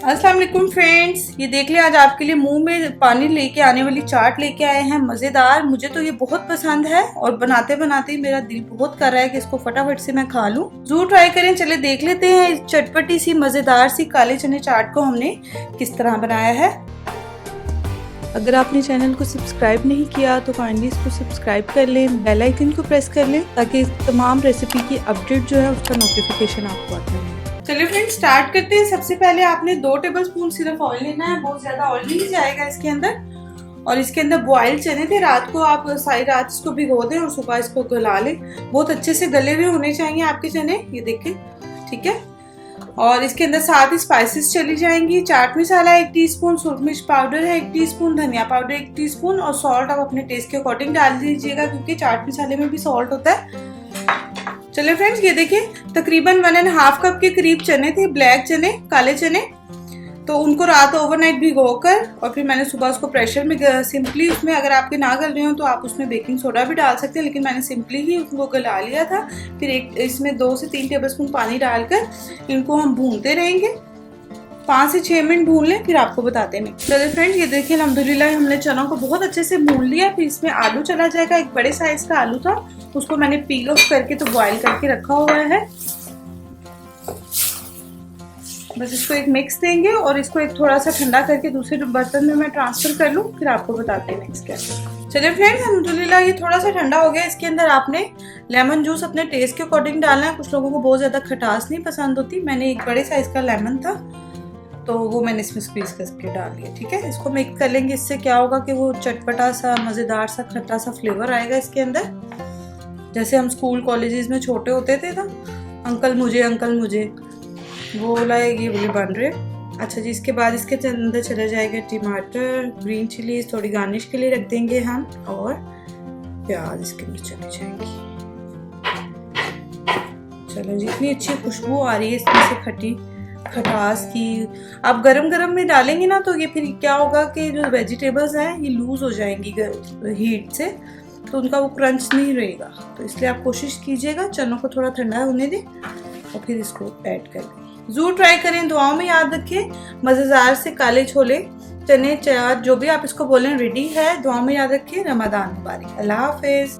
अस्सलाम वालेकुम फ्रेंड्स, ये देख ले आज आपके लिए मुंह में पानी लेके आने वाली चाट लेके आए हैं मज़ेदार। मुझे तो ये बहुत पसंद है और बनाते बनाते ही मेरा दिल बहुत कर रहा है कि इसको फटाफट से मैं खा लूं। जरूर ट्राई करें। चले देख लेते हैं इस चटपटी सी मज़ेदार सी काले चने चाट को हमने किस तरह बनाया है। अगर आपने चैनल को सब्सक्राइब नहीं किया तो काइंडली इसको सब्सक्राइब कर लें, बेल आइकन को प्रेस कर लें ताकि तमाम रेसिपी की अपडेट जो है उसका नोटिफिकेशन आपको आता है। चलिए फ्रेंड्स स्टार्ट करते हैं। सबसे पहले आपने 2 टेबलस्पून सिर्फ ऑयल लेना है, बहुत ज्यादा ऑयल नहीं जाएगा इसके अंदर। और इसके अंदर बॉइल्ड चने थे, रात को आप सारी रात इसको भिगो दें और सुबह इसको गला लें। बहुत अच्छे से गले हुए होने चाहिए आपके चने, ये देखें, ठीक है। और इसके अंदर साथ ही स्पाइसेस चली जाएंगी। चाट मसाला 1 टीस्पून, सूरज मिर्च पाउडर है 1 टीस्पून, धनिया पाउडर 1 टीस्पून और सॉल्ट आप अपने टेस्ट के अकॉर्डिंग डाल दीजिएगा क्योंकि चाट मसाले में भी सॉल्ट होता है। चलिए फ्रेंड्स ये देखिए तकरीबन 1.5 कप के करीब चने थे, ब्लैक चने, काले चने। तो उनको रात ओवरनाइट भिगोकर और फिर मैंने सुबह उसको प्रेशर में सिंपली, उसमें अगर आपके ना गल रहे हो तो आप उसमें बेकिंग सोडा भी डाल सकते हैं, लेकिन मैंने सिंपली ही उसको गला लिया था। फिर इसमें 2 से 3 टेबलस्पून पानी डालकर इनको हम भूनते रहेंगे। 5 से 6 मिनट भून लें, फिर आपको बताते हैं। चलिए फ्रेंड्स ये देखिए अल्हम्दुलिल्लाह हमने चनों को बहुत अच्छे से भून लिया। फिर इसमें आलू चला जाएगा। एक बड़े साइज का आलू था, उसको मैंने पील ऑफ करके तो बॉईल करके रखा हुआ है। बस इसको एक मिक्स देंगे और इसको एक थोड़ा सा ठंडा करके दूसरे बर्तन में मैं ट्रांसफर कर लूँ, फिर आपको बताते हैं नेक्स्ट क्या। चलिए फ्रेंड्स अल्हम्दुलिल्लाह ये थोड़ा सा ठंडा हो गया। इसके अंदर आपने लेमन जूस अपने टेस्ट के अकॉर्डिंग डालना है। कुछ लोगों को बहुत ज्यादा खटास नहीं पसंद होती, मैंने एक बड़े साइज का लेमन था तो वो मैंने इसमें स्क्वीज करके डाल लिया, ठीक है। इसको मिक्स कर लेंगे। इससे क्या होगा कि वो चटपटा सा मज़ेदार सा खट्टा सा फ्लेवर आएगा इसके अंदर। जैसे हम स्कूल कॉलेजेस में छोटे होते थे ना, अंकल मुझे वो लाए, ये बोले बन रहे। अच्छा जी, इसके बाद इसके अंदर चला जाएगा टमाटर, ग्रीन चिली थोड़ी गार्निश के लिए रख देंगे हम, और प्याज इसके अंदर चले जाएंगी। चलो जी, इतनी अच्छी खुशबू आ रही है इसमें से खटास की। आप गरम गरम में डालेंगे ना तो ये फिर क्या होगा कि जो वेजिटेबल्स हैं ये लूज हो जाएंगी हीट से, तो उनका वो क्रंच नहीं रहेगा। तो इसलिए आप कोशिश कीजिएगा चनों को थोड़ा ठंडा होने दें और फिर इसको ऐड कर लें। जरूर ट्राई करें, दुआओं में याद रखें। मज़ेदार से काले छोले चने चाट जो भी आप इसको बोलें रेडी है। दुआओं में याद रखें। रमज़ान मुबारक। अल्लाह हाफिज।